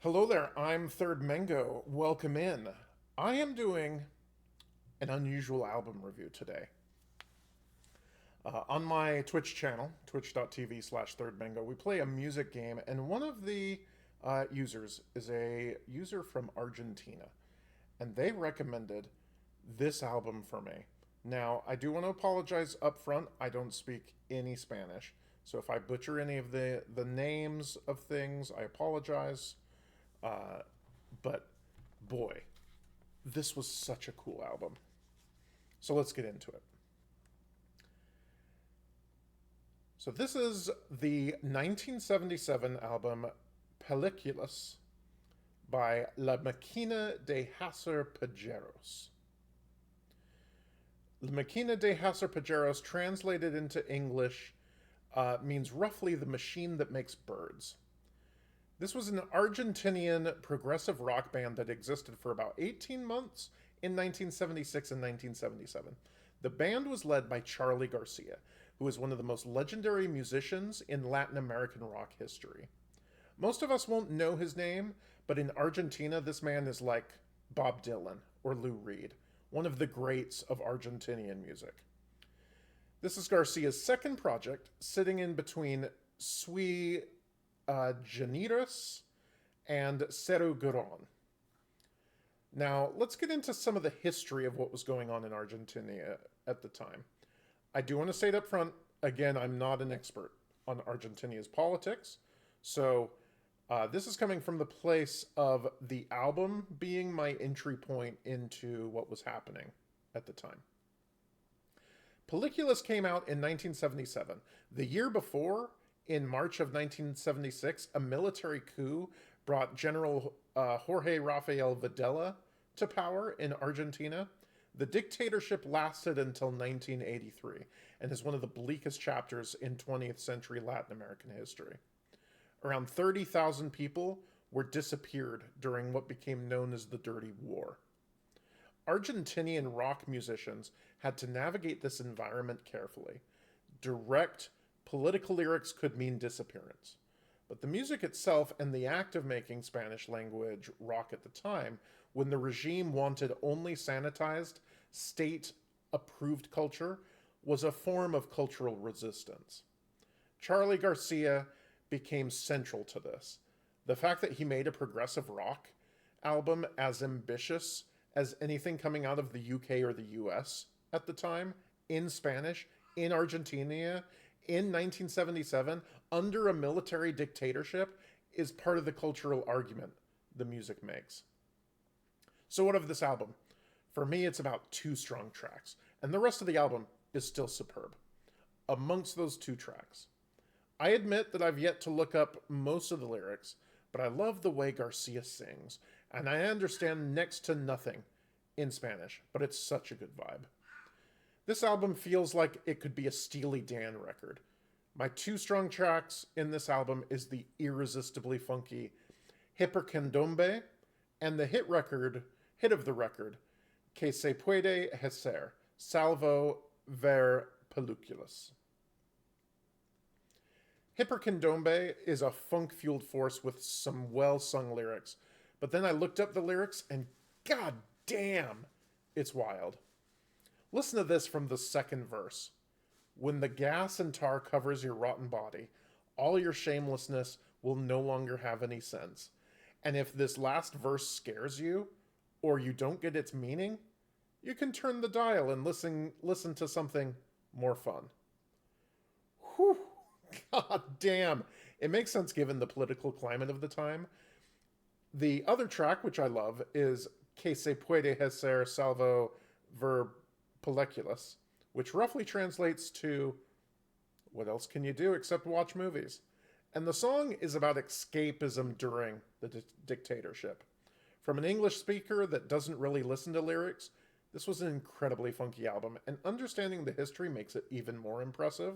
Hello there, I'm Thirdmango. Welcome in. I am doing an unusual album review today. On my Twitch channel, twitch.tv/thirdmango, we play a music game, and one of the users is a user from Argentina, and they recommended this album for me. Now, I do want to apologize up front. I don't speak any Spanish, so if I butcher any of the names of things, I apologize. Uh, but boy, this was such a cool album. So let's get into it. So this is the 1977 album Películas by La Máquina de Hacer Pájaros. La Máquina de Hacer Pájaros, translated into English, means roughly the machine that makes birds. This was an Argentinian progressive rock band that existed for about 18 months in 1976 and 1977. The band was led by Charlie Garcia, who is one of the most legendary musicians in Latin American rock history. Most of us won't know his name, but in Argentina, this man is like Bob Dylan or Lou Reed, one of the greats of Argentinian music. This is Garcia's second project, sitting in between Sui Generis and Cerro Gorón. Now, let's get into some of the history of what was going on in Argentina at the time. I do want to say it up front, again, I'm not an expert on Argentina's politics, so this is coming from the place of the album being my entry point into what was happening at the time. Películas came out in 1977. The year before, in March of 1976, a military coup brought General Jorge Rafael Videla to power in Argentina. The dictatorship lasted until 1983 and is one of the bleakest chapters in 20th century Latin American history. Around 30,000 people were disappeared during what became known as the Dirty War. Argentinian rock musicians had to navigate this environment carefully. Direct political lyrics could mean disappearance. But the music itself and the act of making Spanish language rock at the time, when the regime wanted only sanitized, state approved culture, was a form of cultural resistance. Charlie Garcia became central to this. The fact that he made a progressive rock album as ambitious as anything coming out of the UK or the US at the time, in Spanish, in Argentina, in 1977, under a military dictatorship, is part of the cultural argument the music makes. So what of this album? For me, it's about two strong tracks, and the rest of the album is still superb. Amongst those two tracks, I admit that I've yet to look up most of the lyrics, but I love the way Garcia sings, and I understand next to nothing in Spanish, but it's such a good vibe. This album feels like it could be a Steely Dan record. My two strong tracks in this album is the irresistibly funky Hipercandombe and the hit of the record, Que se puede hacer, salvo ver películas. Hipercandombe is a funk-fueled force with some well-sung lyrics, but then I looked up the lyrics and god damn, it's wild. Listen to this from the second verse. When the gas and tar covers your rotten body, all your shamelessness will no longer have any sense. And if this last verse scares you, or you don't get its meaning, you can turn the dial and listen to something more fun. Whew, god damn. It makes sense given the political climate of the time. The other track, which I love, is Que se puede hacer salvo ver películas, which roughly translates to what else can you do except watch movies? And the song is about escapism during the dictatorship. From an English speaker that doesn't really listen to lyrics, this was an incredibly funky album, and understanding the history makes it even more impressive.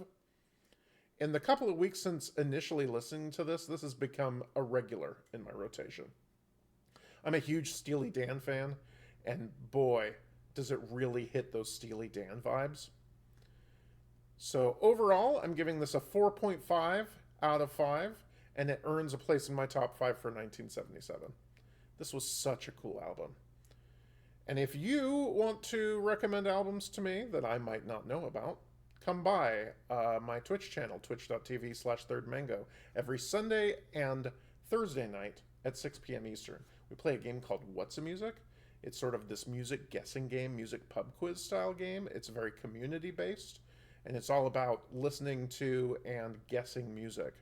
In the couple of weeks since initially listening to this has become a regular in my rotation. I'm a huge Steely Dan fan, and boy, does it really hit those Steely Dan vibes. So overall, I'm giving this a 4.5 out of 5, and it earns a place in my top 5 for 1977. This was such a cool album. And if you want to recommend albums to me that I might not know about, come by my Twitch channel, twitch.tv/Thirdmango, every Sunday and Thursday night at 6 p.m. Eastern. We play a game called Whatsamusic. It's sort of this music guessing game, music pub quiz style game. It's very community based, and it's all about listening to and guessing music.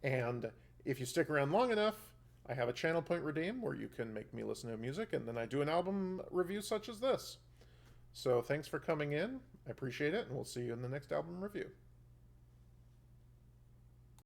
And if you stick around long enough, I have a channel point redeem where you can make me listen to music, and then I do an album review such as this. So thanks for coming in. I appreciate it, and we'll see you in the next album review.